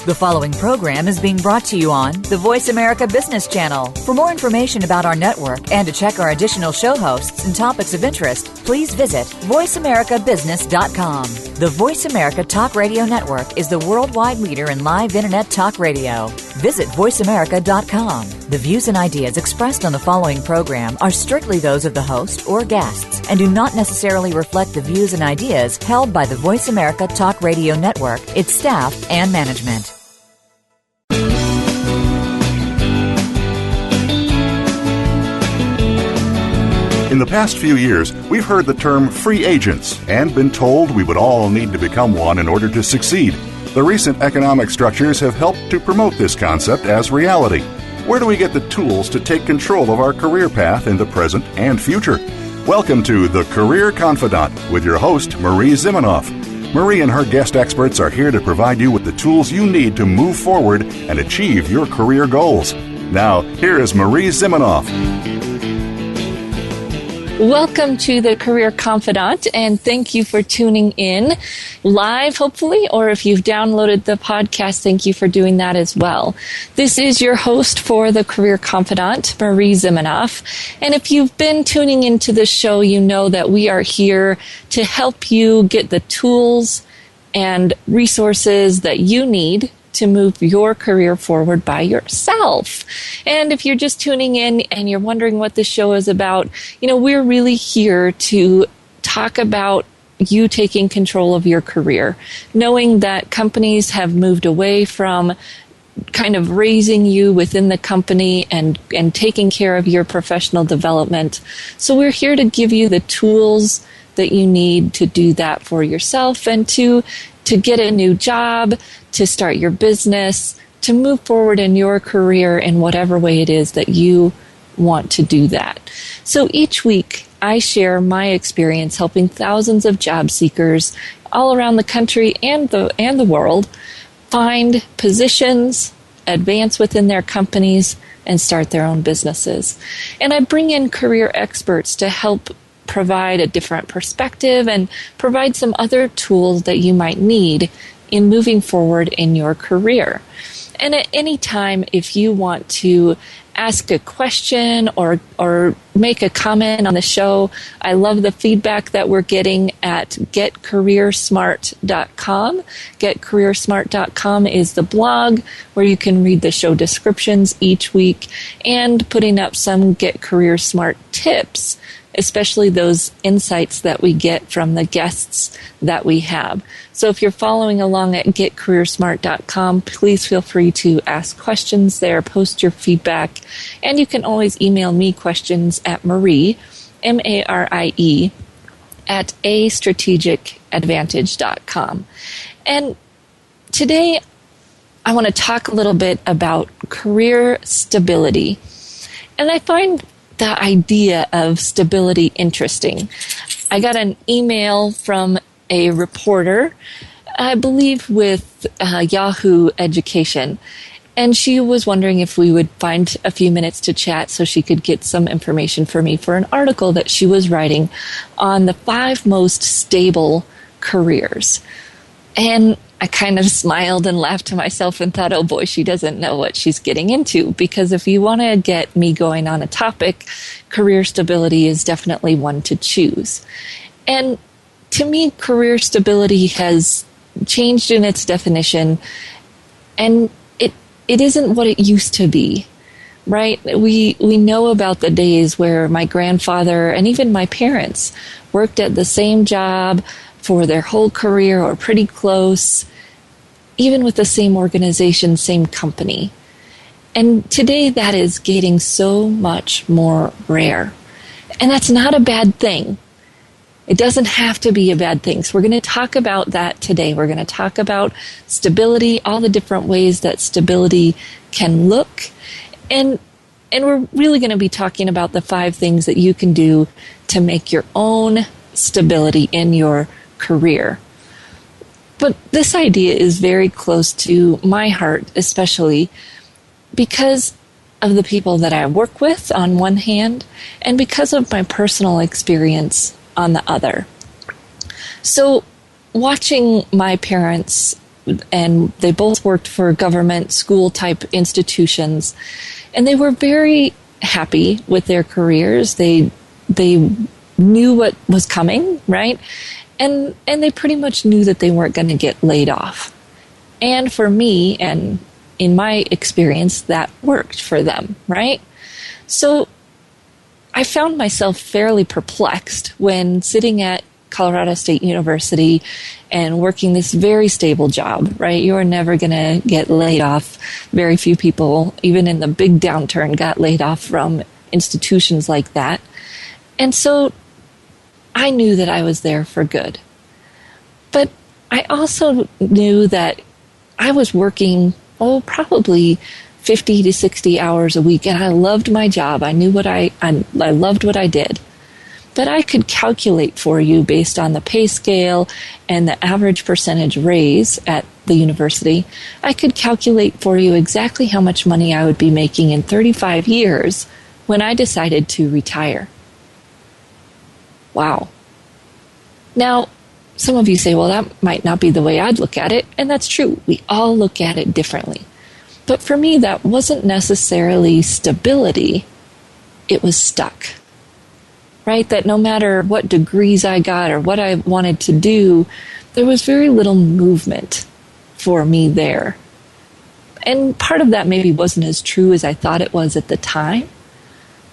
The following program is being brought to you on the Voice America Business Channel. For more information about our network and to check our additional show hosts and topics of interest, please visit voiceamericabusiness.com. The Voice America Talk Radio Network is the worldwide leader in live Internet talk radio. Visit voiceamerica.com. The views and ideas expressed on the following program are strictly those of the host or guests and do not necessarily reflect the views and ideas held by the Voice America Talk Radio Network, its staff, and management. In the past few years, we've heard the term free agents and been told we would all need to become one in order to succeed. The recent economic structures have helped to promote this concept as reality. Where do we get the tools to take control of our career path in the present and future? Welcome to The Career Confidante with your host, Marie Zimenoff. Marie and her guest experts are here to provide you with the tools you need to move forward and achieve your career goals. Now, here is Marie Zimenoff. Welcome to the Career Confidante, and thank you for tuning in live, hopefully, or if you've downloaded the podcast, thank you for doing that as well. This is your host for the Career Confidante, Marie Zimenoff, and if you've been tuning into the show, you know that we are here to help you get the tools and resources that you need to move your career forward by yourself. And if you're just tuning in and you're wondering what this show is about, we're really here to talk about you taking control of your career, knowing that companies have moved away from kind of raising you within the company and taking care of your professional development. So we're here to give you the tools that you need to do that for yourself and to get a new job, to start your business, to move forward in your career in whatever way it is that you want to do that. So each week, I share my experience helping thousands of job seekers all around the country and the world find positions, advance within their companies, and start their own businesses. And I bring in career experts to help provide a different perspective and provide some other tools that you might need in moving forward in your career. And at any time, if you want to ask a question or make a comment on the show, I love the feedback that we're getting at getcareersmart.com. Getcareersmart.com is the blog where you can read the show descriptions each week and putting up some Get Career Smart tips, especially those insights that we get from the guests that we have. So if you're following along at getcareersmart.com, please feel free to ask questions there, post your feedback, and you can always email me questions at Marie, M-A-R-I-E, at astrategicadvantage.com. And today I want to talk a little bit about career stability. And I find the idea of stability interesting. I got an email from a reporter, I believe with Yahoo Education, and she was wondering if we would find a few minutes to chat so she could get some information for me for an article that she was writing on the 5 most stable careers. And I kind of smiled and laughed to myself and thought, oh boy, she doesn't know what she's getting into. Because if you want to get me going on a topic, career stability is definitely one to choose. And to me, career stability has changed in its definition, and it isn't what it used to be, right? We know about the days where my grandfather and even my parents worked at the same job for their whole career or pretty close, even with the same organization, same company. And today that is getting so much more rare. And that's not a bad thing. It doesn't have to be a bad thing. So we're going to talk about that today. We're going to talk about stability, all the different ways that stability can look. And we're really going to be talking about the 5 things that you can do to make your own stability in your career. But this idea is very close to my heart, especially because of the people that I work with on one hand, and because of my personal experience on the other. So watching my parents and they both worked for government school type institutions, and they were very happy with their careers. They knew what was coming, right? And they pretty much knew that they weren't going to get laid off. And for me, and in my experience, that worked for them, right? So I found myself fairly perplexed when sitting at Colorado State University and working this very stable job, right? You're never going to get laid off. Very few people, even in the big downturn, got laid off from institutions like that. And so I knew that I was there for good. But I also knew that I was working, probably 50 to 60 hours a week, and I loved my job. I knew I loved what I did. But I could calculate for you based on the pay scale and the average percentage raise at the university. I could calculate for you exactly how much money I would be making in 35 years when I decided to retire. Wow. Now, some of you say, well, that might not be the way I'd look at it. And that's true. We all look at it differently. But for me, that wasn't necessarily stability. It was stuck. Right? That no matter what degrees I got or what I wanted to do, there was very little movement for me there. And part of that maybe wasn't as true as I thought it was at the time.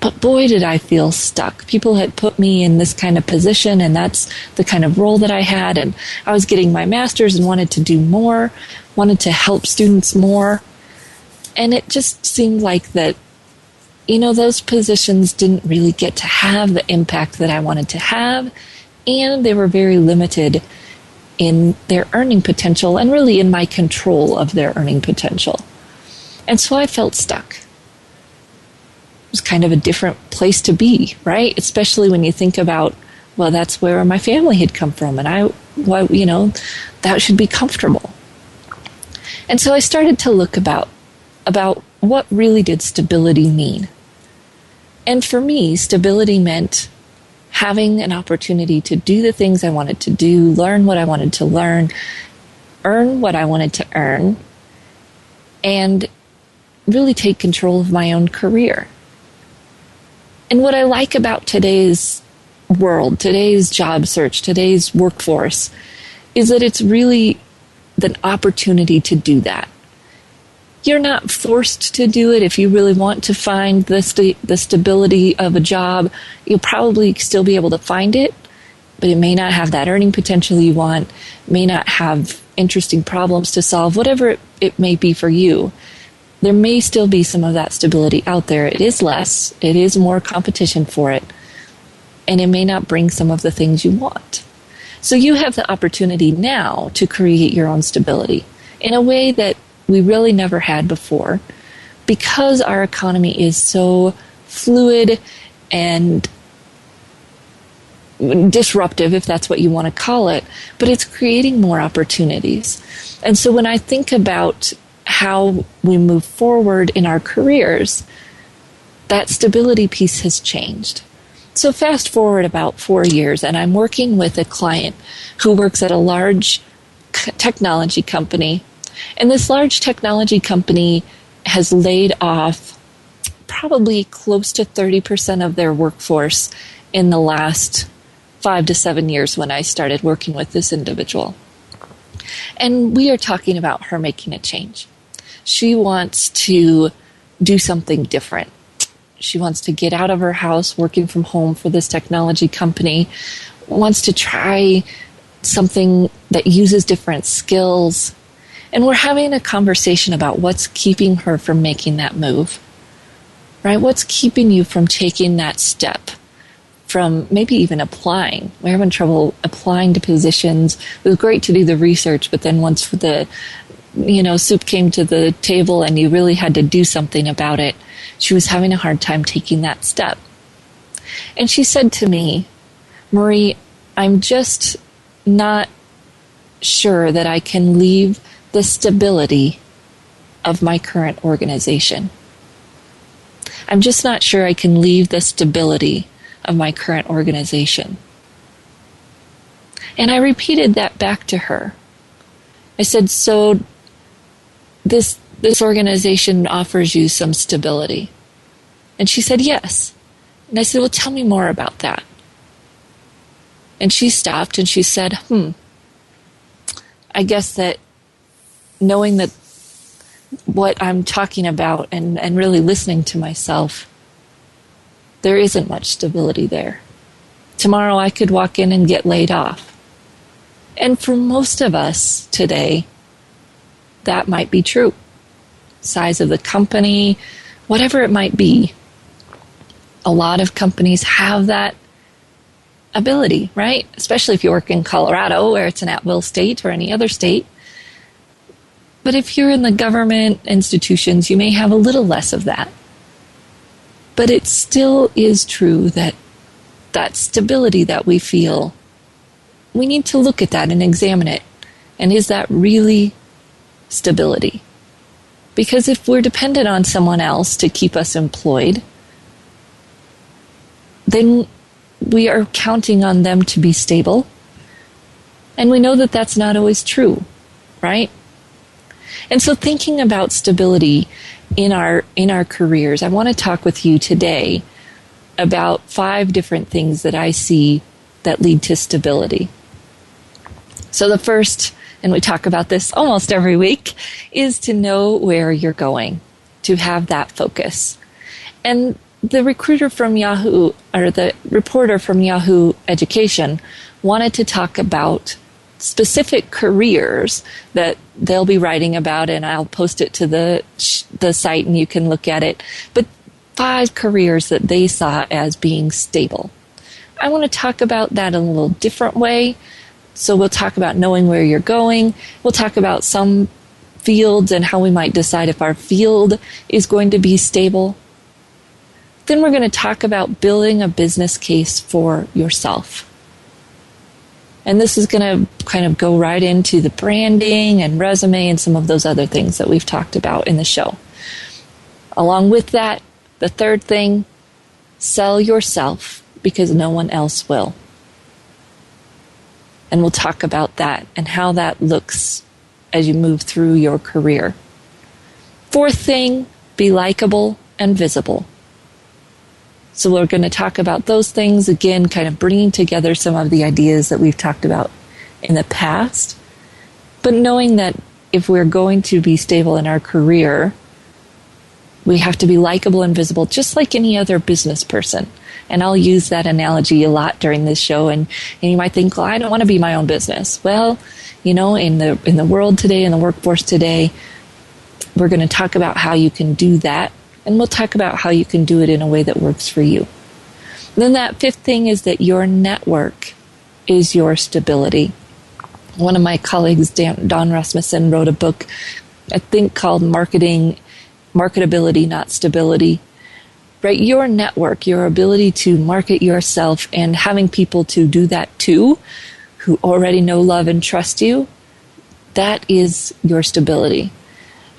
But boy, did I feel stuck. People had put me in this kind of position, and that's the kind of role that I had. And I was getting my master's and wanted to do more, wanted to help students more. And it just seemed like that, those positions didn't really get to have the impact that I wanted to have, and they were very limited in their earning potential and really in my control of their earning potential. And so I felt stuck. It was kind of a different place to be, right? Especially when you think about, well, that's where my family had come from, and that should be comfortable. And so I started to look about what really did stability mean. And for me, stability meant having an opportunity to do the things I wanted to do, learn what I wanted to learn, earn what I wanted to earn, and really take control of my own career. And what I like about today's world, today's job search, today's workforce, is that it's really the opportunity to do that. You're not forced to do it. If you really want to find the stability of a job, you'll probably still be able to find it, but it may not have that earning potential you want, may not have interesting problems to solve, whatever it may be for you. There may still be some of that stability out there. It is less. It is more competition for it. And it may not bring some of the things you want. So you have the opportunity now to create your own stability in a way that we really never had before, because our economy is so fluid and disruptive, if that's what you want to call it, but it's creating more opportunities. And so when I think about how we move forward in our careers, that stability piece has changed. So fast forward about 4 years, and I'm working with a client who works at a large technology company. And this large technology company has laid off probably close to 30% of their workforce in the last 5 to 7 years when I started working with this individual. And we are talking about her making a change. She wants to do something different. She wants to get out of her house working from home for this technology company, wants to try something that uses different skills. And we're having a conversation about what's keeping her from making that move, right? What's keeping you from taking that step, from maybe even applying? We're having trouble applying to positions. It was great to do the research, but then once the soup came to the table and you really had to do something about it, she was having a hard time taking that step. And she said to me, Marie, I'm just not sure that I can leave the stability of my current organization. I'm just not sure I can leave the stability of my current organization. And I repeated that back to her. I said, so this organization offers you some stability. And she said, yes. And I said, well, tell me more about that. And she stopped and she said, I guess that knowing that what I'm talking about and really listening to myself, there isn't much stability there. Tomorrow I could walk in and get laid off. And for most of us today, that might be true. Size of the company, whatever it might be. A lot of companies have that ability, right? Especially if you work in Colorado, where it's an at-will state, or any other state. But if you're in the government institutions, you may have a little less of that. But it still is true that that stability that we feel, we need to look at that and examine it. And is that really stability? Because if we're dependent on someone else to keep us employed, then we are counting on them to be stable. And we know that that's not always true, right? And so thinking about stability in our careers, I want to talk with you today about 5 different things that I see that lead to stability. So the first, and we talk about this almost every week, is to know where you're going, to have that focus. And the recruiter from Yahoo, or the reporter from Yahoo Education, wanted to talk about specific careers that they'll be writing about, and I'll post it to the site and you can look at it. But 5 careers that they saw as being stable. I want to talk about that in a little different way. So we'll talk about knowing where you're going. We'll talk about some fields and how we might decide if our field is going to be stable. Then we're going to talk about building a business case for yourself. And this is going to kind of go right into the branding and resume and some of those other things that we've talked about in the show. Along with that, the third thing, sell yourself because no one else will. And we'll talk about that and how that looks as you move through your career. Fourth thing, be likable and visible. So we're going to talk about those things, again, kind of bringing together some of the ideas that we've talked about in the past. But knowing that if we're going to be stable in our career, we have to be likable and visible, just like any other business person. And I'll use that analogy a lot during this show. And you might think, well, I don't want to be my own business. Well, you know, in the world today, in the workforce today, we're going to talk about how you can do that. And we'll talk about how you can do it in a way that works for you. And then that fifth thing is that your network is your stability. One of my colleagues, Don Rasmussen, wrote a book, I think, called Marketability, Not Stability. Right? Your network, your ability to market yourself and having people to do that too, who already know, love, and trust you, that is your stability.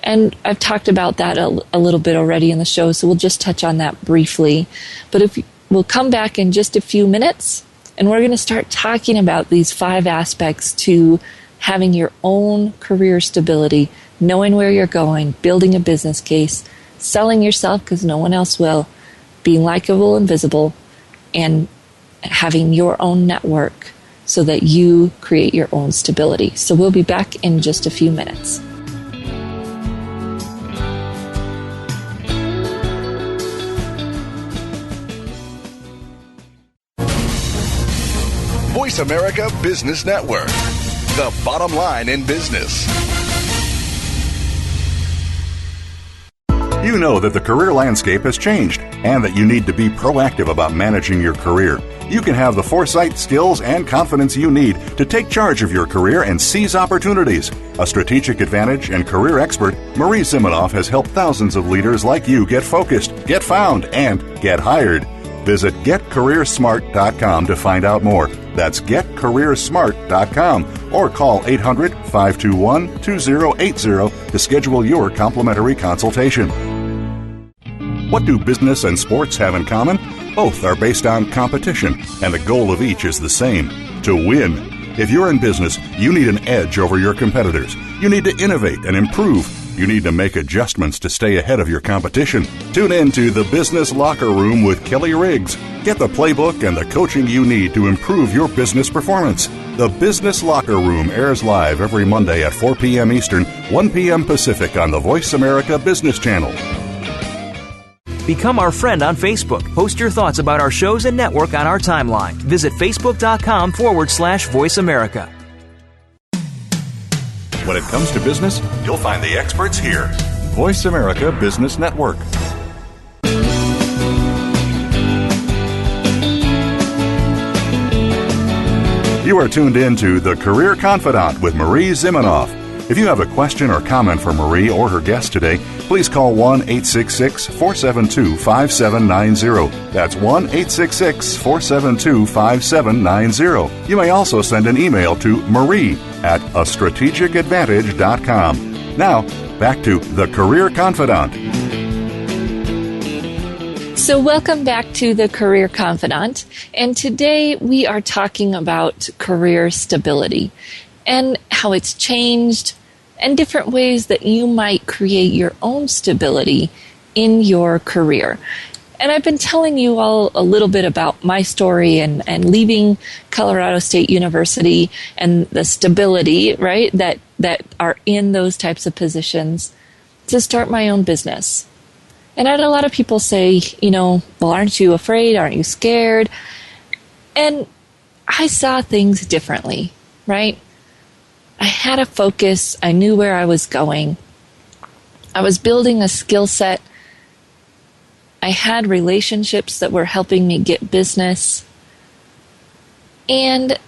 And I've talked about that a little bit already in the show, so we'll just touch on that briefly. But we'll come back in just a few minutes, and we're going to start talking about these 5 aspects to having your own career stability, knowing where you're going, building a business case, selling yourself because no one else will, being likable and visible, and having your own network so that you create your own stability. So we'll be back in just a few minutes. Voice America Business Network, the bottom line in business. You know that the career landscape has changed and that you need to be proactive about managing your career. You can have the foresight, skills, and confidence you need to take charge of your career and seize opportunities. A strategic advantage and career expert, Marie Zimenoff has helped thousands of leaders like you get focused, get found, and get hired. Visit getcareersmart.com to find out more. That's getcareersmart.com or call 800-521-2080 to schedule your complimentary consultation. What do business and sports have in common? Both are based on competition, and the goal of each is the same: to win. If you're in business, you need an edge over your competitors. You need to innovate and improve. You need to make adjustments to stay ahead of your competition. Tune in to The Business Locker Room with Kelly Riggs. Get the playbook and the coaching you need to improve your business performance. The Business Locker Room airs live every Monday at 4 p.m. Eastern, 1 p.m. Pacific on the Voice America Business Channel. Become our friend on Facebook. Post your thoughts about our shows and network on our timeline. Visit facebook.com/Voice America. When it comes to business, you'll find the experts here. Voice America Business Network. You are tuned in to The Career Confidant with Marie Zimenoff. If you have a question or comment for Marie or her guest today, please call 1-866-472-5790. That's 1-866-472-5790. You may also send an email to marie@astrategicadvantage.com. Now, back to The Career Confidant. So welcome back to The Career Confidant. And today we are talking about career stability and how it's changed and different ways that you might create your own stability in your career. And I've been telling you all a little bit about my story and leaving Colorado State University and the stability, right, that are in those types of positions to start my own business. And I had a lot of people say, well, aren't you afraid? Aren't you scared? And I saw things differently, right? I had a focus. I knew where I was going. I was building a skill set. I had relationships that were helping me get business. And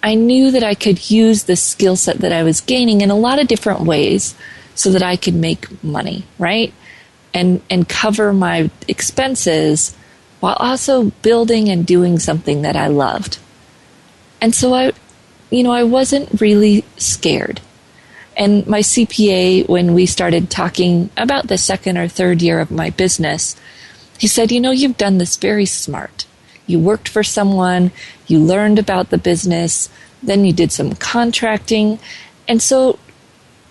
I knew that I could use the skill set that I was gaining in a lot of different ways so that I could make money, right? And cover my expenses while also building and doing something that I loved. And so I wasn't really scared. And my CPA, when we started talking about the second or third year of my business, he said, you've done this very smart. You worked for someone, you learned about the business, then you did some contracting. And so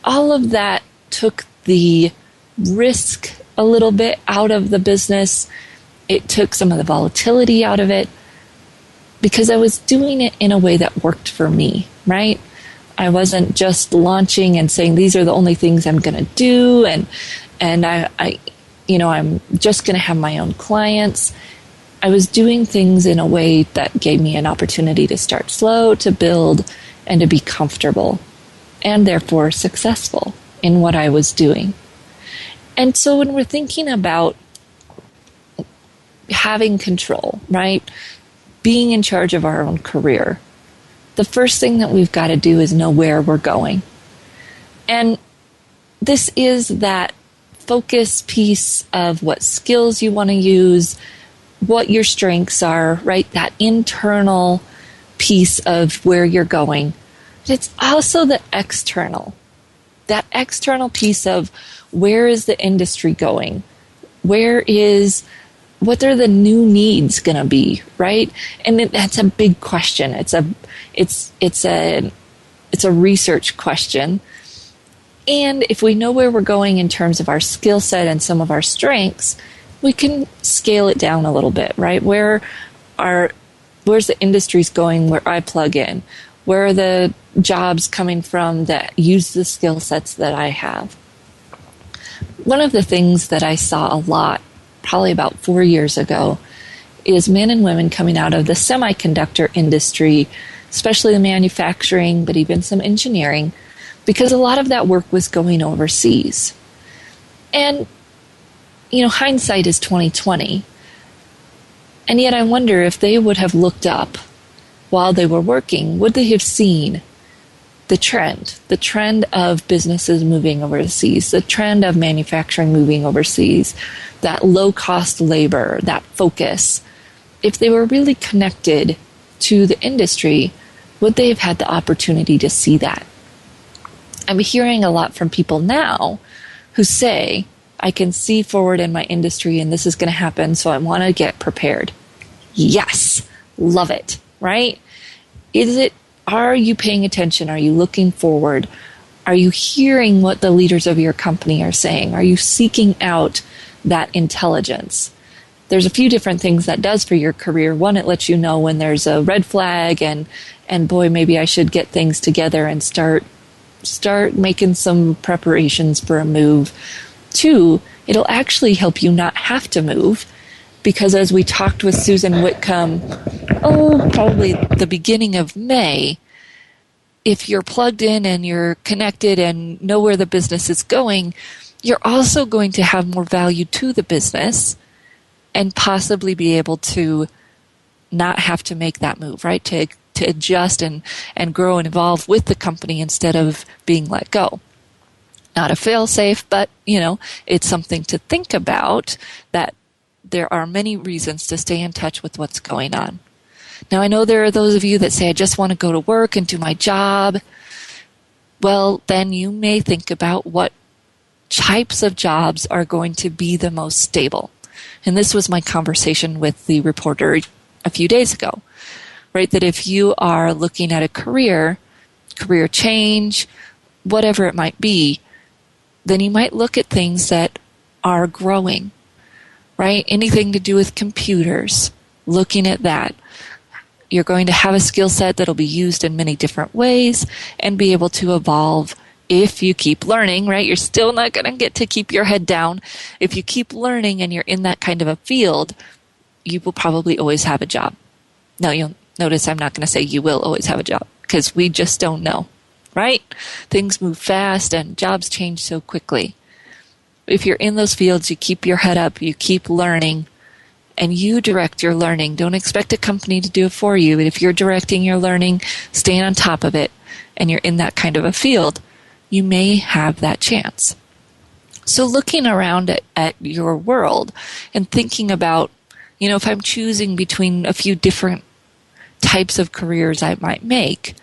all of that took the risk a little bit out of the business. It took some of the volatility out of it, because I was doing it in a way that worked for me, right? I wasn't just launching and saying, these are the only things I'm going to do. And I'm just going to have my own clients. I was doing things in a way that gave me an opportunity to start slow, to build, and to be comfortable, and therefore successful in what I was doing. And so when we're thinking about having control, right? Being in charge of our own career, the first thing that we've got to do is know where we're going. And this is that focus piece of what skills you want to use, what your strengths are, right? That internal piece of where you're going. But it's also the external. That external piece of where is the industry going? What are the new needs going to be, right? And that's a big question. It's a research question. And if we know where we're going in terms of our skill set and some of our strengths, we can scale it down a little bit, right? Where's the industries going where I plug in? Where are the jobs coming from that use the skill sets that I have? One of the things that I saw a lot, probably about 4 years ago, is men and women coming out of the semiconductor industry, especially the manufacturing, but even some engineering, because a lot of that work was going overseas. And, hindsight is 20/20. And yet I wonder if they would have looked up while they were working, would they have seen the trend of businesses moving overseas, the trend of manufacturing moving overseas, that low-cost labor, that focus? If they were really connected to the industry, would they have had the opportunity to see that? I'm hearing a lot from people now who say, I can see forward in my industry and this is going to happen, so I want to get prepared. Yes, love it, right? Is it Are you paying attention? Are you looking forward? Are you hearing what the leaders of your company are saying? Are you seeking out that intelligence? There's a few different things that does for your career. One, it lets you know when there's a red flag and boy, maybe I should get things together and start making some preparations for a move. Two, it'll actually help you not have to move, because as we talked with Susan Whitcomb, probably the beginning of May, if you're plugged in and you're connected and know where the business is going, you're also going to have more value to the business and possibly be able to not have to make that move, right? To adjust and grow and evolve with the company instead of being let go. Not a fail-safe, but, it's something to think about, that there are many reasons to stay in touch with what's going on. Now, I know there are those of you that say, I just want to go to work and do my job. Well, then you may think about what types of jobs are going to be the most stable. And this was my conversation with the reporter a few days ago, right? That if you are looking at a career change, whatever it might be, then you might look at things that are growing, right? Anything to do with computers, looking at that. You're going to have a skill set that'll be used in many different ways and be able to evolve if you keep learning, right? You're still not going to get to keep your head down. If you keep learning and you're in that kind of a field, you will probably always have a job. Now, you'll notice I'm not going to say you will always have a job, because we just don't know, right? Things move fast and jobs change so quickly. If you're in those fields, you keep your head up, you keep learning, and you direct your learning. Don't expect a company to do it for you. But if you're directing your learning, staying on top of it, and you're in that kind of a field, you may have that chance. So looking around at your world and thinking about, if I'm choosing between a few different types of careers I might make,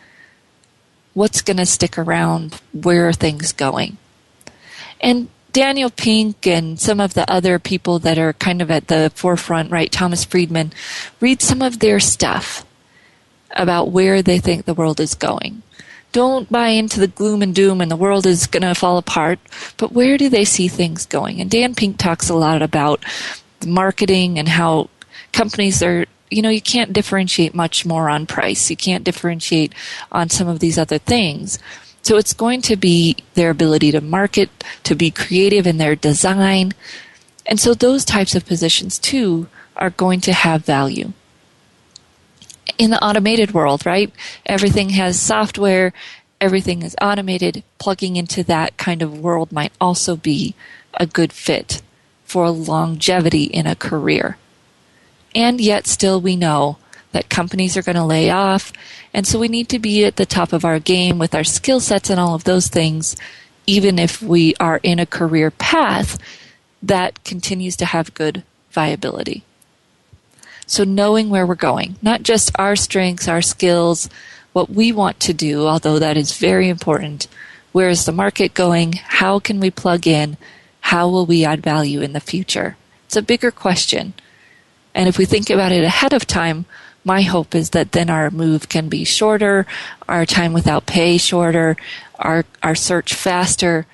what's going to stick around? Where are things going? And Daniel Pink and some of the other people that are kind of at the forefront, right? Thomas Friedman, read some of their stuff about where they think the world is going. Don't buy into the gloom and doom and the world is going to fall apart, but where do they see things going? And Dan Pink talks a lot about marketing and how companies are, you can't differentiate much more on price. You can't differentiate on some of these other things. So it's going to be their ability to market, to be creative in their design. And so those types of positions, too, are going to have value. In the automated world, right? Everything has software, everything is automated. Plugging into that kind of world might also be a good fit for longevity in a career. And yet still we know that companies are going to lay off, and so we need to be at the top of our game with our skill sets and all of those things, even if we are in a career path that continues to have good viability. So knowing where we're going, not just our strengths, our skills, what we want to do, although that is very important. Where is the market going? How can we plug in? How will we add value in the future? It's a bigger question. And if we think about it ahead of time, my hope is that then our move can be shorter, our time without pay shorter, our search faster,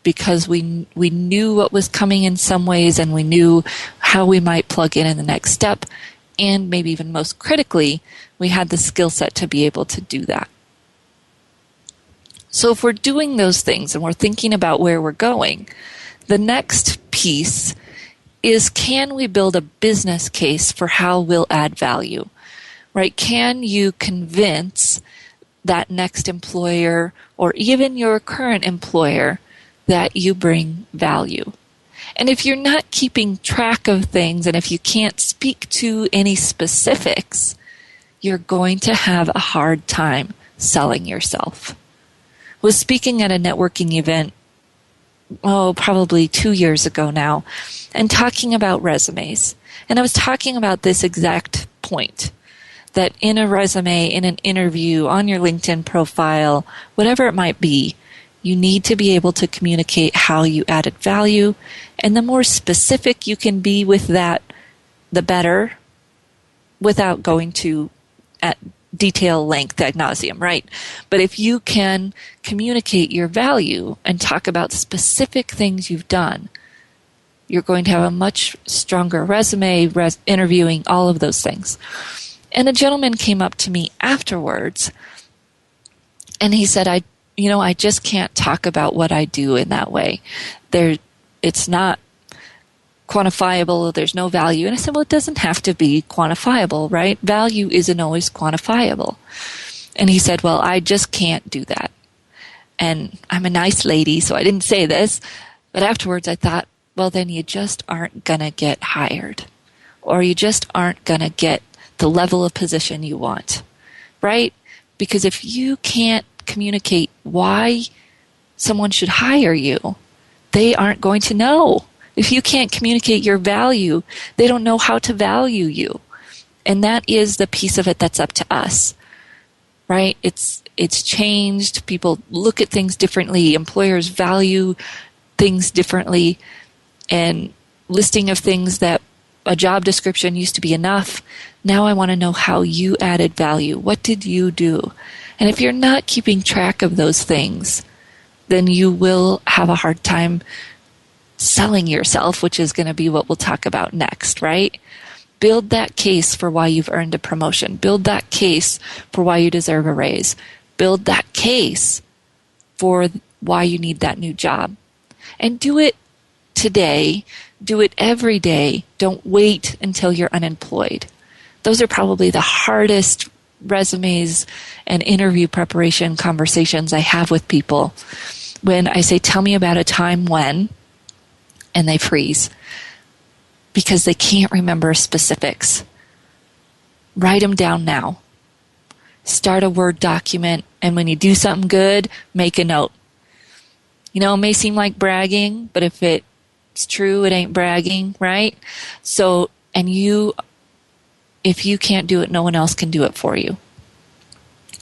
because we knew what was coming in some ways and we knew how we might plug in the next step. And maybe even most critically, we had the skill set to be able to do that. So if we're doing those things and we're thinking about where we're going, the next piece is, can we build a business case for how we'll add value? Right? Can you convince that next employer or even your current employer that you bring value? And if you're not keeping track of things and if you can't speak to any specifics, you're going to have a hard time selling yourself. I was speaking at a networking event, probably 2 years ago now, and talking about resumes. And I was talking about this exact point, that in a resume, in an interview, on your LinkedIn profile, whatever it might be, you need to be able to communicate how you added value. And the more specific you can be with that, the better, without going to at detail, length, ad nauseum, right? But if you can communicate your value and talk about specific things you've done, you're going to have a much stronger resume, interviewing, all of those things. And a gentleman came up to me afterwards, and he said, I just can't talk about what I do in that way. It's not quantifiable. There's no value. And I said, well, it doesn't have to be quantifiable, right? Value isn't always quantifiable. And he said, well, I just can't do that. And I'm a nice lady, so I didn't say this. But afterwards I thought, well, then you just aren't going to get hired. Or you just aren't going to get the level of position you want, right? Because if you can't communicate why someone should hire you, they aren't going to know. If you can't communicate your value, they don't know how to value you. And that is the piece of it that's up to us, right? It's changed. People look at things differently. Employers value things differently. And listing of things that a job description used to be enough. Now I want to know how you added value. What did you do? And if you're not keeping track of those things, then you will have a hard time selling yourself, which is going to be what we'll talk about next, right? Build that case for why you've earned a promotion. Build that case for why you deserve a raise. Build that case for why you need that new job. And do it today. Do it every day. Don't wait until you're unemployed. Those are probably the hardest resumes and interview preparation conversations I have with people. When I say, tell me about a time when, and they freeze because they can't remember specifics. Write them down now. Start a Word document, and when you do something good, make a note. It may seem like bragging, but if it's true, it ain't bragging, right? So, if you can't do it, no one else can do it for you.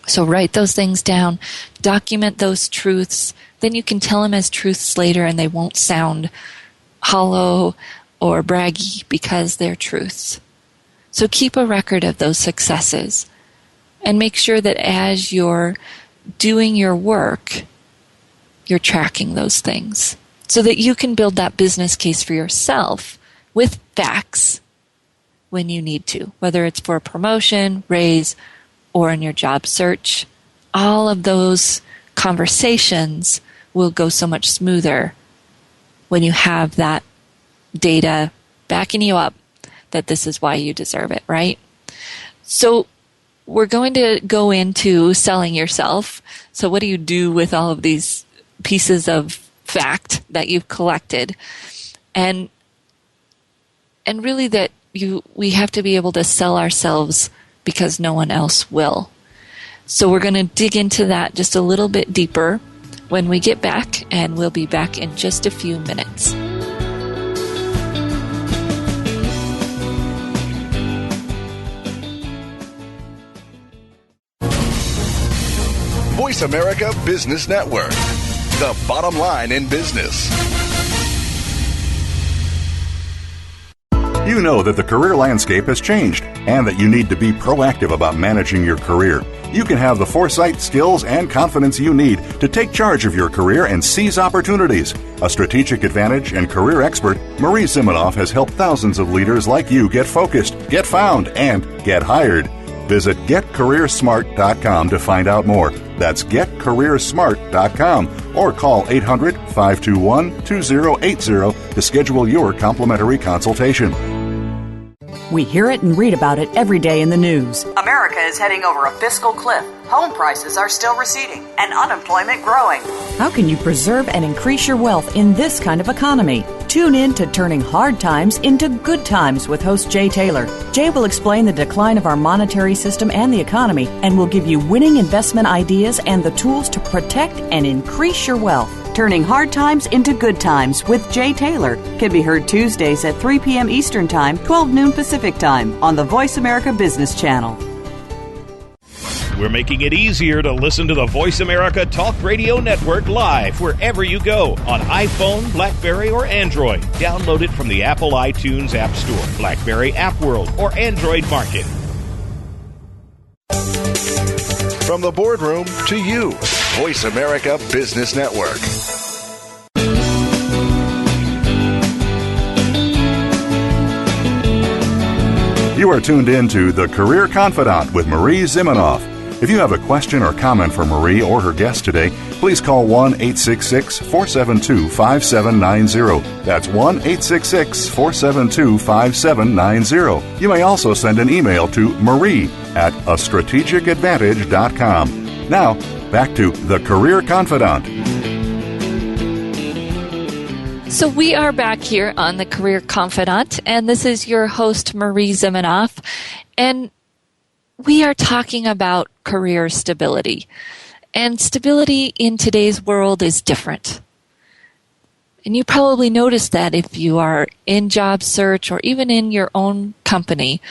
So write those things down, document those truths, then you can tell them as truths later and they won't sound hollow or braggy because they're truths. So keep a record of those successes and make sure that as you're doing your work, you're tracking those things so that you can build that business case for yourself with facts when you need to, whether it's for a promotion, raise, or in your job search. All of those conversations will go so much smoother when you have that data backing you up that this is why you deserve it, right? So we're going to go into selling yourself. So what do you do with all of these pieces of fact that you've collected? And really that we have to be able to sell ourselves because no one else will. So we're going to dig into that just a little bit deeper when we get back, and we'll be back in just a few minutes. Voice America Business Network, the bottom line in business. You know that the career landscape has changed and that you need to be proactive about managing your career. You can have the foresight, skills, and confidence you need to take charge of your career and seize opportunities. A strategic advantage and career expert, Marie Zimenoff has helped thousands of leaders like you get focused, get found, and get hired. Visit getcareersmart.com to find out more. That's getcareersmart.com or call 800-521-2080 to schedule your complimentary consultation. We hear it and read about it every day in the news. America is heading over a fiscal cliff. Home prices are still receding and unemployment growing. How can you preserve and increase your wealth in this kind of economy? Tune in to Turning Hard Times into Good Times with host Jay Taylor. Jay will explain the decline of our monetary system and the economy and will give you winning investment ideas and the tools to protect and increase your wealth. Turning Hard Times into Good Times with Jay Taylor can be heard Tuesdays at 3 p.m. Eastern Time, 12 noon Pacific Time on the Voice America Business Channel. We're making it easier to listen to the Voice America Talk Radio Network live wherever you go on iPhone, BlackBerry, or Android. Download it from the Apple iTunes App Store, BlackBerry App World, or Android Market. From the boardroom to you, Voice America Business Network. You are tuned in to The Career Confidant with Marie Zimenoff. If you have a question or comment for Marie or her guest today, please call 1-866-472-5790. That's 1-866-472-5790. You may also send an email to marie@astrategicadvantage.com. Now, back to The Career Confidant. So we are back here on The Career Confidant, and this is your host, Marie Zimenoff, and we are talking about career stability. And stability in today's world is different. And you probably noticed that if you are in job search or even in your own company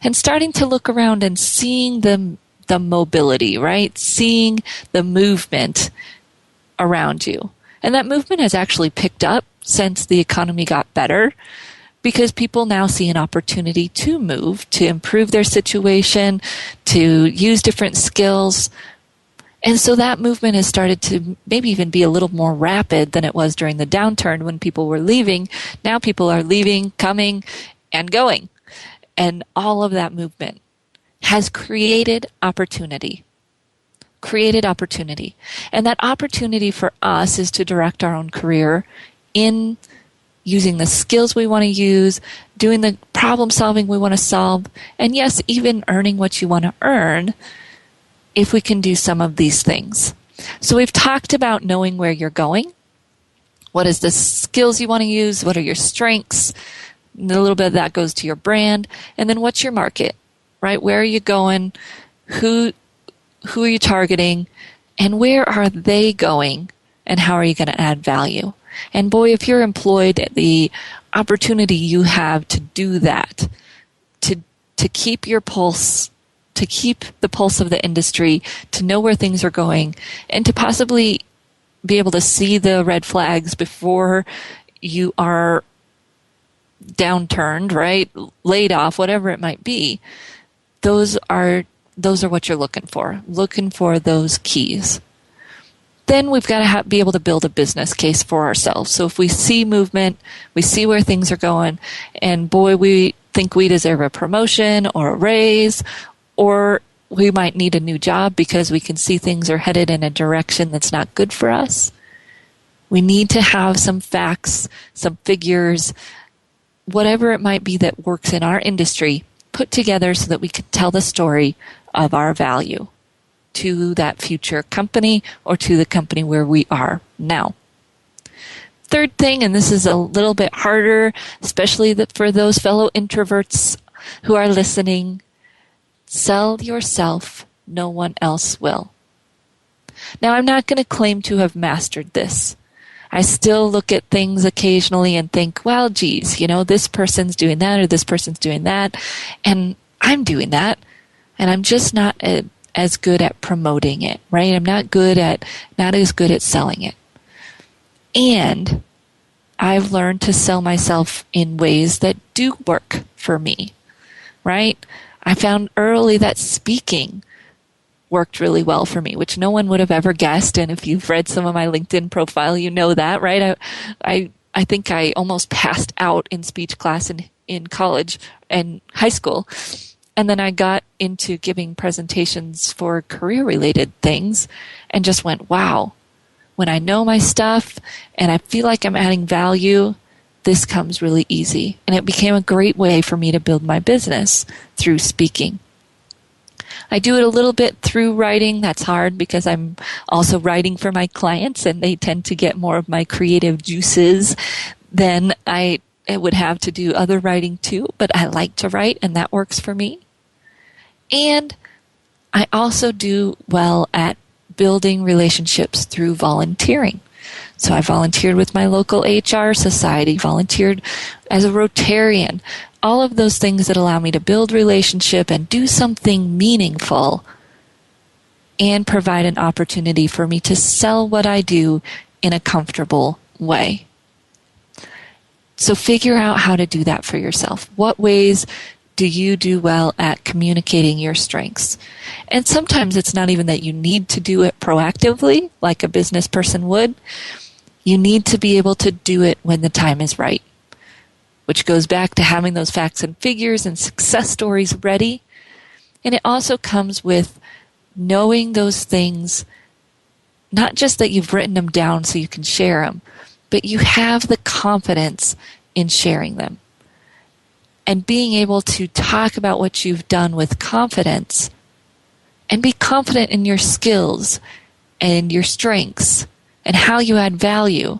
and starting to look around and seeing the mobility, right? Seeing the movement around you. And that movement has actually picked up since the economy got better, because people now see an opportunity to move, to improve their situation, to use different skills. And so that movement has started to maybe even be a little more rapid than it was during the downturn when people were leaving. Now people are leaving, coming, and going. And all of that movement has created opportunity. And that opportunity for us is to direct our own career in using the skills we want to use, doing the problem solving we want to solve, and yes, even earning what you want to earn if we can do some of these things. So we've talked about knowing where you're going. What is the skills you want to use? What are your strengths? And a little bit of that goes to your brand. And then what's your market, right? Where are you going? Who are you targeting? And where are they going? And how are you going to add value? And boy, if you're employed, the opportunity you have to do that, to keep your pulse, to keep the pulse of the industry, to know where things are going, and to possibly be able to see the red flags before you are downturned, right? Laid off, whatever it might be. Those are what you're looking for those keys. Then we've got to be able to build a business case for ourselves. So if we see movement, we see where things are going, and boy, we think we deserve a promotion or a raise, or we might need a new job because we can see things are headed in a direction that's not good for us. We need to have some facts, some figures, whatever it might be that works in our industry, put together so that we can tell the story of our value to that future company or to the company where we are now. Third thing, and this is a little bit harder, especially for those fellow introverts who are listening, sell yourself. No one else will. Now, I'm not going to claim to have mastered this. I still look at things occasionally and think, well, geez, this person's doing that or this person's doing that, and I'm doing that, and I'm just not as good at promoting it, right? I'm not as good at selling it. And I've learned to sell myself in ways that do work for me, right? I found early that speaking worked really well for me, which no one would have ever guessed. And if you've read some of my LinkedIn profile, you know that, right? I think I almost passed out in speech class in college and high school. And then I got into giving presentations for career-related things and just went, wow, when I know my stuff and I feel like I'm adding value, this comes really easy. And it became a great way for me to build my business through speaking. I do it a little bit through writing. That's hard because I'm also writing for my clients, and they tend to get more of my creative juices than I would have to do other writing too. But I like to write, and that works for me. And I also do well at building relationships through volunteering. So I volunteered with my local HR society, volunteered as a Rotarian, all of those things that allow me to build relationship and do something meaningful and provide an opportunity for me to sell what I do in a comfortable way. So figure out how to do that for yourself. What ways do you do well at communicating your strengths? And sometimes it's not even that you need to do it proactively, like a business person would. You need to be able to do it when the time is right, which goes back to having those facts and figures and success stories ready. And it also comes with knowing those things, not just that you've written them down so you can share them, but you have the confidence in sharing them. And being able to talk about what you've done with confidence and be confident in your skills and your strengths and how you add value,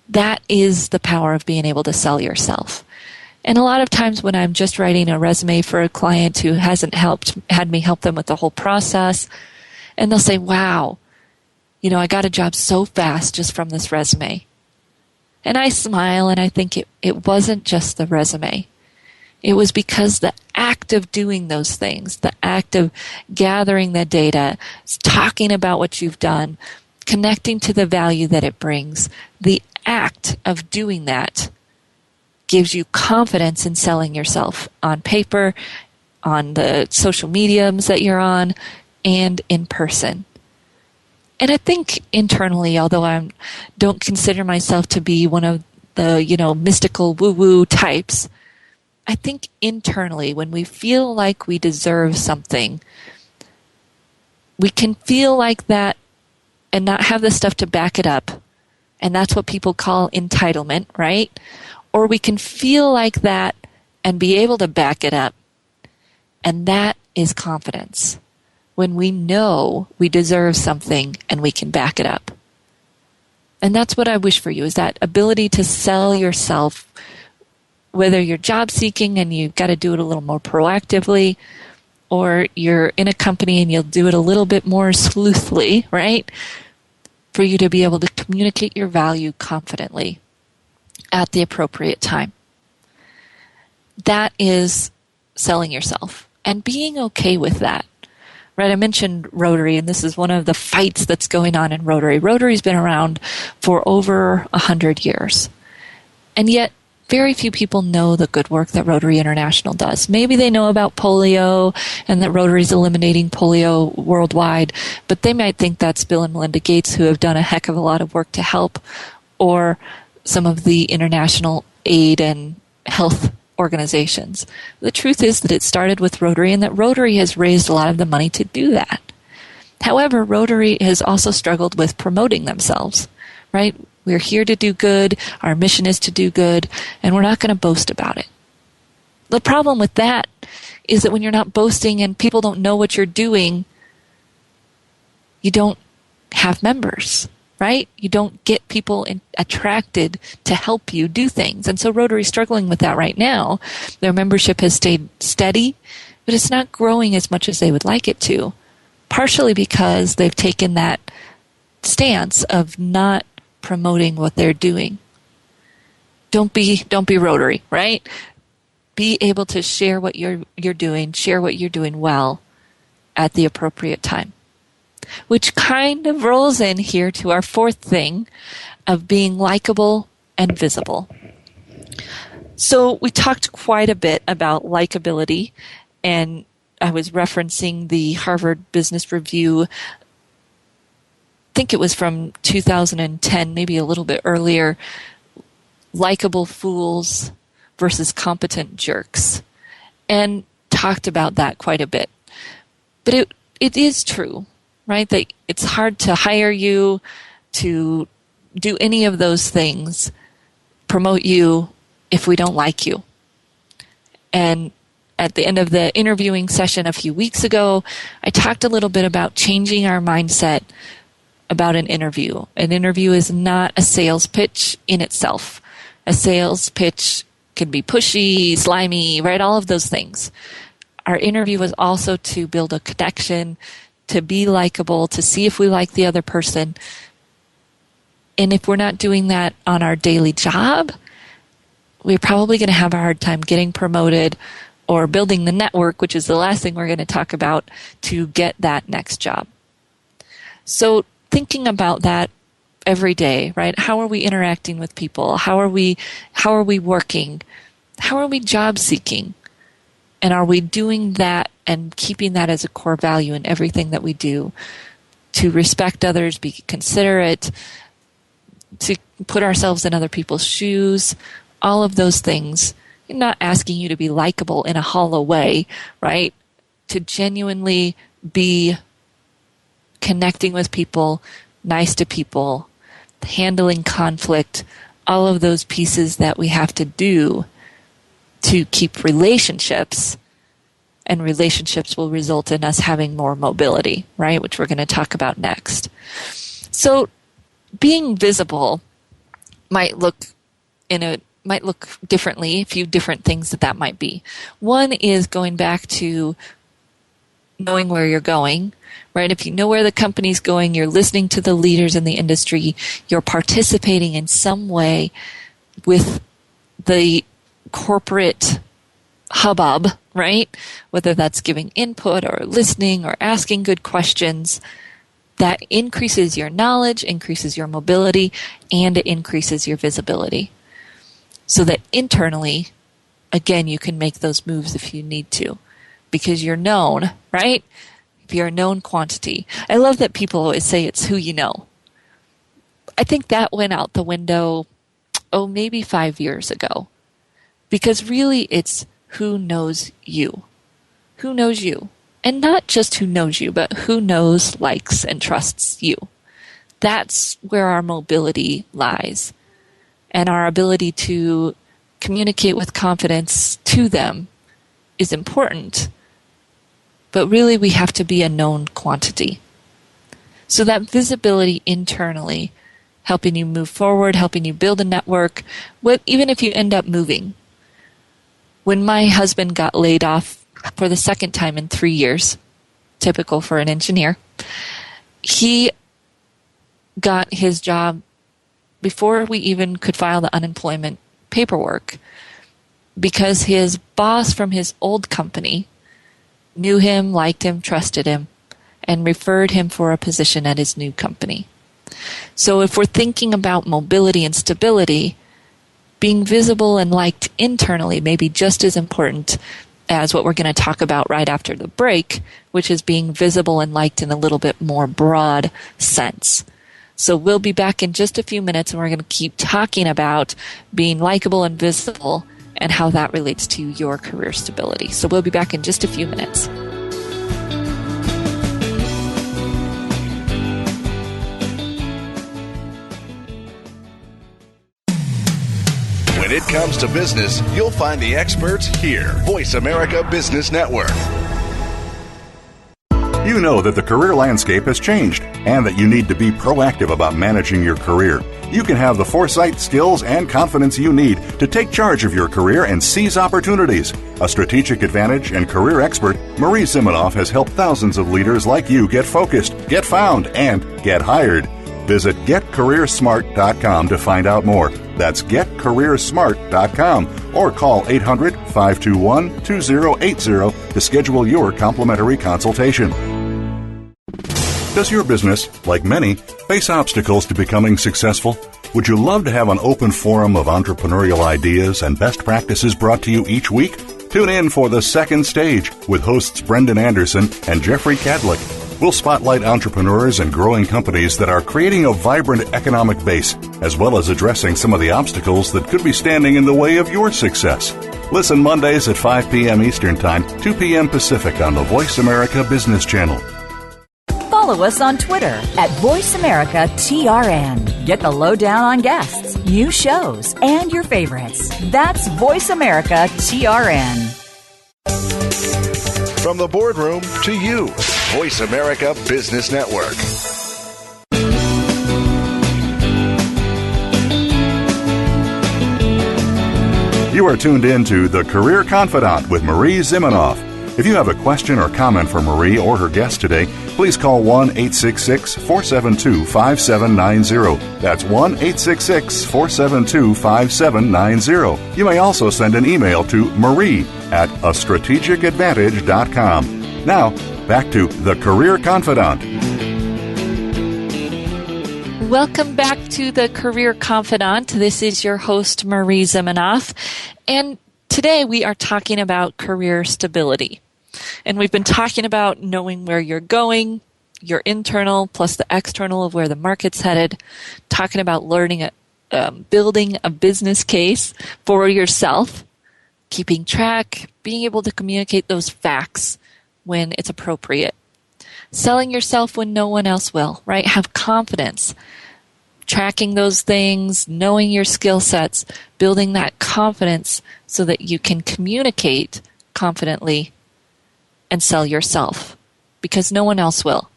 that is the power of being able to sell yourself. And a lot of times when I'm just writing a resume for a client who hasn't had me help them with the whole process, and they'll say, wow, I got a job so fast just from this resume. And I smile and I think it wasn't just the resume. It was because the act of doing those things, the act of gathering the data, talking about what you've done, connecting to the value that it brings, the act of doing that gives you confidence in selling yourself on paper, on the social mediums that you're on, and in person. And I think internally, although I don't consider myself to be one of the, mystical woo-woo types, I think internally, when we feel like we deserve something, we can feel like that and not have the stuff to back it up. And that's what people call entitlement, right? Or we can feel like that and be able to back it up. And that is confidence. When we know we deserve something and we can back it up. And that's what I wish for you, is that ability to sell yourself, whether you're job seeking and you've got to do it a little more proactively, or you're in a company and you'll do it a little bit more sleuthily, right? For you to be able to communicate your value confidently at the appropriate time. That is selling yourself and being okay with that. Right, I mentioned Rotary, and this is one of the fights that's going on in Rotary. Rotary's been around for over 100 years. And yet, very few people know the good work that Rotary International does. Maybe they know about polio and that Rotary's eliminating polio worldwide, but they might think that's Bill and Melinda Gates, who have done a heck of a lot of work to help, or some of the international aid and health organizations. The truth is that it started with Rotary, and that Rotary has raised a lot of the money to do that. However, Rotary has also struggled with promoting themselves, right? We're here to do good, our mission is to do good, and we're not going to boast about it. The problem with that is that when you're not boasting and people don't know what you're doing, you don't have members, right? You don't get people attracted to help you do things. And so Rotary's struggling with that right now. Their membership has stayed steady, but it's not growing as much as they would like it to, partially because they've taken that stance of not promoting what they're doing. Don't be Rotary, right? Be able to share what you're doing, share what you're doing well at the appropriate time. Which kind of rolls in here to our fourth thing of being likable and visible. So we talked quite a bit about likability, and I was referencing the Harvard Business Review. I think it was from 2010, maybe a little bit earlier, likable fools versus competent jerks, and talked about that quite a bit. But it is true, right? That it's hard to hire you, to do any of those things, promote you, if we don't like you. And at the end of the interviewing session a few weeks ago, I talked a little bit about changing our mindset about an interview. An interview is not a sales pitch in itself. A sales pitch can be pushy, slimy, right? All of those things. Our interview was also to build a connection, to be likable, to see if we like the other person. And if we're not doing that on our daily job, we're probably going to have a hard time getting promoted or building the network, which is the last thing we're going to talk about, to get that next job. So thinking about that every day, right? How are we interacting with people? How are we working? How are we job seeking? And are we doing that and keeping that as a core value in everything that we do? To respect others, be considerate, to put ourselves in other people's shoes, all of those things. I'm not asking you to be likable in a hollow way, right? To genuinely be connecting with people, nice to people, handling conflict, all of those pieces that we have to do to keep relationships, and relationships will result in us having more mobility, right? Which we're going to talk about next. So being visible might look differently, a few different things that might be. One is going back to knowing where you're going, right? If you know where the company's going, you're listening to the leaders in the industry, you're participating in some way with the corporate hubbub, right? Whether that's giving input or listening or asking good questions, that increases your knowledge, increases your mobility, and it increases your visibility. So that internally, again, you can make those moves if you need to, because you're known, right? If you're a known quantity. I love that people always say it's who you know. I think that went out the window, maybe 5 years ago. Because really it's who knows you. Who knows you? And not just who knows you, but who knows, likes, and trusts you. That's where our mobility lies. And our ability to communicate with confidence to them is important. But really we have to be a known quantity. So that visibility internally, helping you move forward, helping you build a network, even if you end up moving. When my husband got laid off for the second time in 3 years, typical for an engineer, he got his job before we even could file the unemployment paperwork because his boss from his old company knew him, liked him, trusted him, and referred him for a position at his new company. So if we're thinking about mobility and stability, being visible and liked internally may be just as important as what we're going to talk about right after the break, which is being visible and liked in a little bit more broad sense. So we'll be back in just a few minutes, and we're going to keep talking about being likable and visible and how that relates to your career stability. So we'll be back in just a few minutes. When it comes to business, you'll find the experts here. Voice America Business Network. You know that the career landscape has changed and that you need to be proactive about managing your career. You can have the foresight, skills, and confidence you need to take charge of your career and seize opportunities. A strategic advantage and career expert, Marie Zimenoff has helped thousands of leaders like you get focused, get found, and get hired. Visit getcareersmart.com to find out more. That's getcareersmart.com or call 800-521-2080 to schedule your complimentary consultation. Does your business, like many, face obstacles to becoming successful? Would you love to have an open forum of entrepreneurial ideas and best practices brought to you each week? Tune in for The Second Stage with hosts Brendan Anderson and Jeffrey Cadlick. We'll spotlight entrepreneurs and growing companies that are creating a vibrant economic base, as well as addressing some of the obstacles that could be standing in the way of your success. Listen Mondays at 5 p.m. Eastern Time, 2 p.m. Pacific on the Voice America Business Channel. Follow us on Twitter at VoiceAmericaTRN. Get the lowdown on guests, new shows, and your favorites. That's VoiceAmericaTRN. From the boardroom to you, Voice America Business Network. You are tuned in to The Career Confidante with Marie Zimenoff. If you have a question or comment for Marie or her guest today, please call 1-866-472-5790. That's 1-866-472-5790. You may also send an email to marie@astrategicadvantage.com. Now, back to The Career Confidante. Welcome back to The Career Confidante. This is your host, Marie Zimenoff. And today we are talking about career stability. And we've been talking about knowing where you're going, your internal plus the external of where the market's headed, talking about learning, building a business case for yourself, keeping track, being able to communicate those facts when it's appropriate, selling yourself when no one else will, right? Have confidence, tracking those things, knowing your skill sets, building that confidence so that you can communicate confidently and sell yourself because no one else will.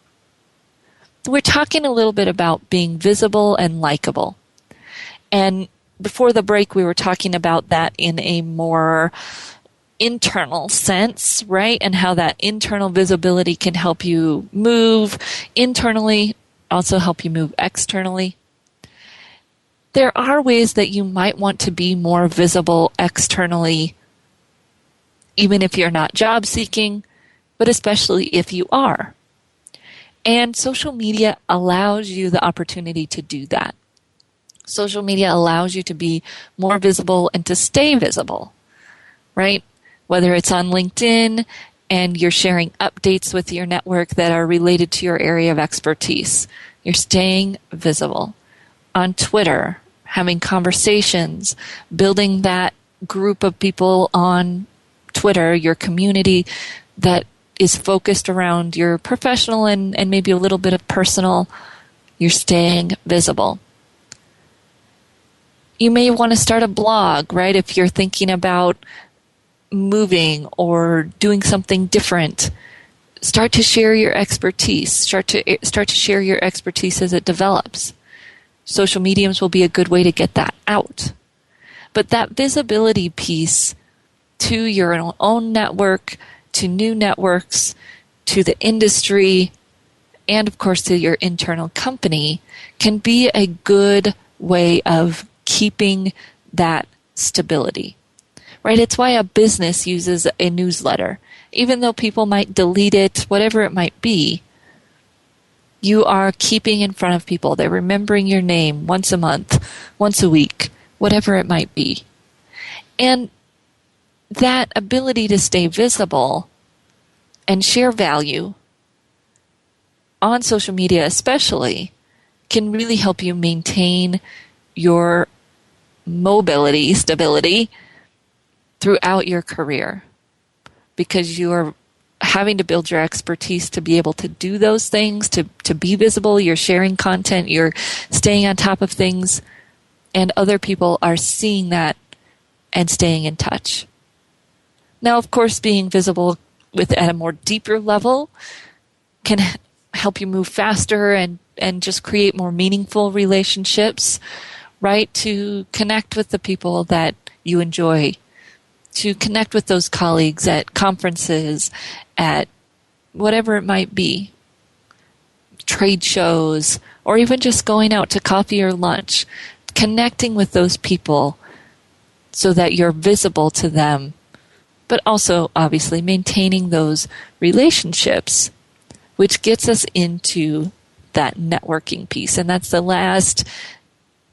We're talking a little bit about being visible and likable. And before the break, we were talking about that in a more internal sense, right? And how that internal visibility can help you move internally, also help you move externally. There are ways that you might want to be more visible externally, even if you're not job seeking, but especially if you are. And social media allows you the opportunity to do that. Social media allows you to be more visible and to stay visible, right? Whether it's on LinkedIn and you're sharing updates with your network that are related to your area of expertise, you're staying visible. On Twitter, having conversations, building that group of people on Twitter, your community that is focused around your professional and maybe a little bit of personal, you're staying visible. You may want to start a blog, right? If you're thinking about moving or doing something different, start to share your expertise. Start to share your expertise as it develops. Social mediums will be a good way to get that out. But that visibility piece to your own network, to new networks, to the industry, and of course to your internal company can be a good way of keeping that stability, right? It's why a business uses a newsletter. Even though people might delete it, whatever it might be, you are keeping in front of people. They're remembering your name once a month, once a week, whatever it might be. And that ability to stay visible and share value on social media especially can really help you maintain your mobility, stability throughout your career because you are having to build your expertise to be able to do those things, to be visible. You're sharing content, you're staying on top of things, and other people are seeing that and staying in touch. Now, of course, being visible at a more deeper level can help you move faster and just create more meaningful relationships, right? To connect with the people that you enjoy, to connect with those colleagues at conferences, at whatever it might be, trade shows, or even just going out to coffee or lunch, connecting with those people so that you're visible to them, but also obviously maintaining those relationships, which gets us into that networking piece. And that's the last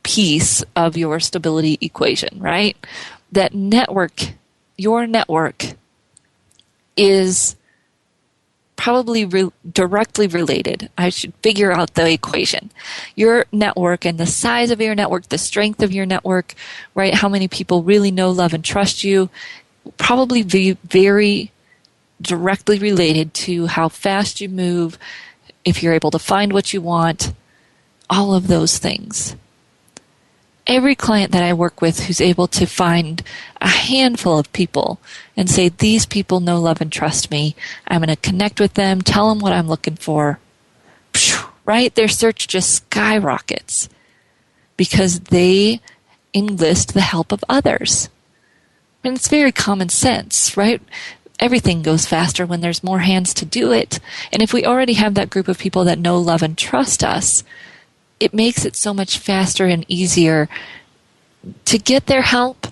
piece of your stability equation, right? That network, your network is probably directly related. I should figure out the equation. Your network and the size of your network, the strength of your network, right? How many people really know, love, and trust you, probably be very directly related to how fast you move, if you're able to find what you want, all of those things. Every client that I work with who's able to find a handful of people and say, these people know, love, and trust me, I'm going to connect with them, tell them what I'm looking for, right? Their search just skyrockets because they enlist the help of others. And it's very common sense, right? Everything goes faster when there's more hands to do it. And if we already have that group of people that know, love, and trust us, it makes it so much faster and easier to get their help.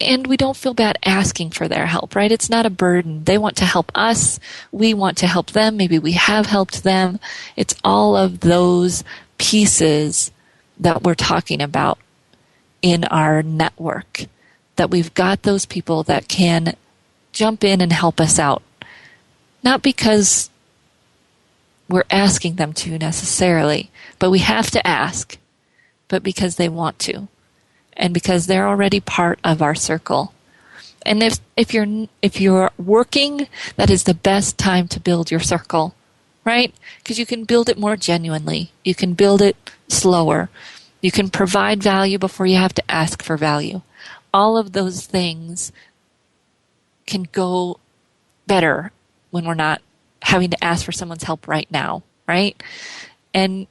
And we don't feel bad asking for their help, right? It's not a burden. They want to help us. We want to help them. Maybe we have helped them. It's all of those pieces that we're talking about in our network that we've got those people that can jump in and help us out. Not because we're asking them to necessarily, but we have to ask, but because they want to, and because they're already part of our circle. And if you're working, that is the best time to build your circle, right? Because you can build it more genuinely. You can build it slower. You can provide value before you have to ask for value. All of those things can go better when we're not having to ask for someone's help right now, right? And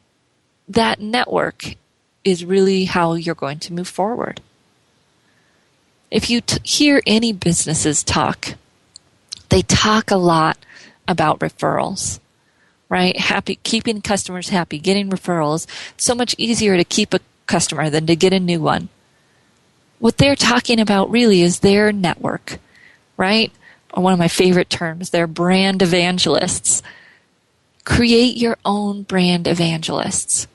that network is really how you're going to move forward. If you hear any businesses talk, they talk a lot about referrals, right? Keeping customers happy, getting referrals. It's so much easier to keep a customer than to get a new one. What they're talking about really is their network, right? Or one of my favorite terms, they're brand evangelists. Create your own brand evangelists,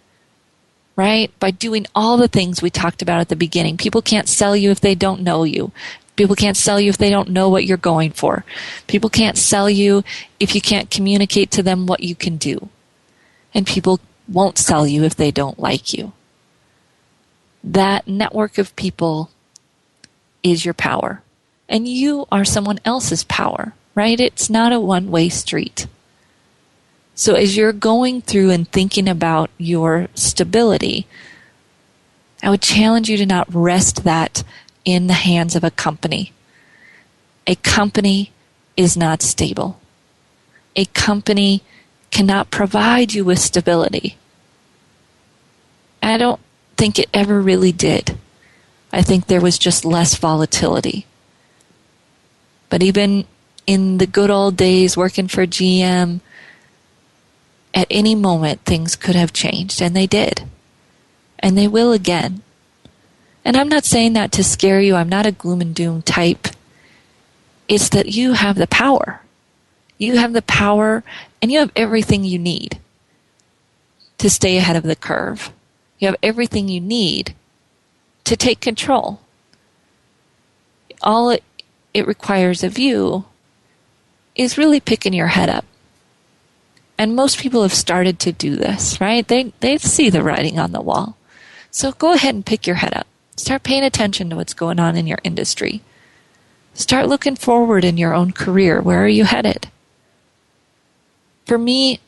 right? By doing all the things we talked about at the beginning. People can't sell you if they don't know you. People can't sell you if they don't know what you're going for. People can't sell you if you can't communicate to them what you can do. And people won't sell you if they don't like you. That network of people is your power. And you are someone else's power, right? It's not a one-way street. So as you're going through and thinking about your stability, I would challenge you to not rest that in the hands of a company. A company is not stable. A company cannot provide you with stability. I don't think it ever really did. I think there was just less volatility. But even in the good old days working for GM, at any moment things could have changed, and they did. And they will again. And I'm not saying that to scare you. I'm not a gloom and doom type. It's that you have the power. You have the power, and you have everything you need to stay ahead of the curve. You have everything you need to take control. All it requires of you is really picking your head up. And most people have started to do this, right? They see the writing on the wall. So go ahead and pick your head up. Start paying attention to what's going on in your industry. Start looking forward in your own career. Where are you headed? For me,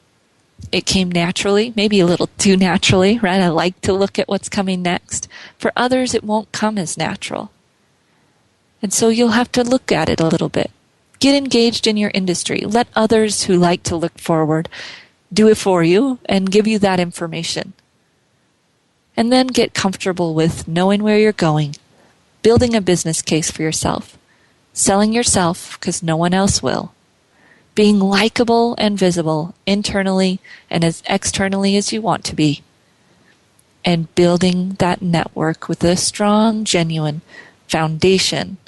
it came naturally, maybe a little too naturally, right? I like to look at what's coming next. For others, it won't come as natural. And so you'll have to look at it a little bit. Get engaged in your industry. Let others who like to look forward do it for you and give you that information. And then get comfortable with knowing where you're going, building a business case for yourself, selling yourself because no one else will, being likable and visible internally and as externally as you want to be, and building that network with a strong, genuine foundation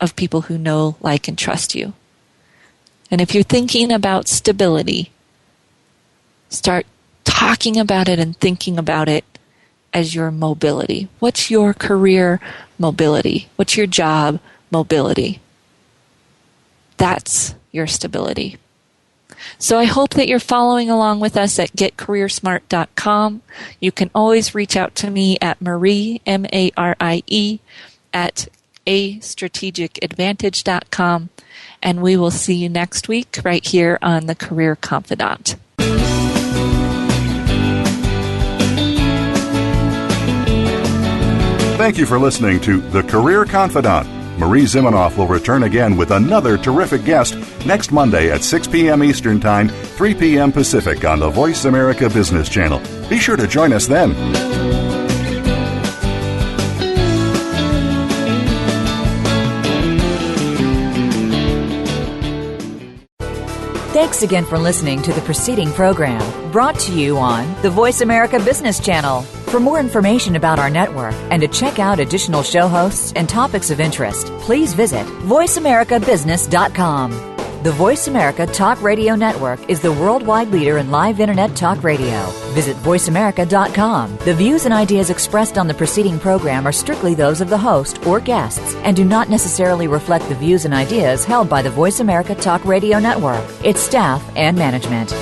of people who know, like, and trust you. And if you're thinking about stability, start talking about it and thinking about it as your mobility. What's your career mobility? What's your job mobility? That's your stability. So I hope that you're following along with us at getcareersmart.com. You can always reach out to me at Marie, M-A-R-I-E, at astrategicadvantage.com, and we will see you next week right here on the Career Confidant. Thank you for listening to The Career Confidant. Marie Zimenoff will return again with another terrific guest next Monday at 6 p.m. Eastern Time, 3 p.m. Pacific on the Voice America Business Channel. Be sure to join us then. Thanks again for listening to the preceding program, brought to you on the Voice America Business Channel. For more information about our network and to check out additional show hosts and topics of interest, please visit voiceamericabusiness.com. The Voice America Talk Radio Network is the worldwide leader in live Internet talk radio. Visit voiceamerica.com. The views and ideas expressed on the preceding program are strictly those of the host or guests and do not necessarily reflect the views and ideas held by the Voice America Talk Radio Network, its staff, and management.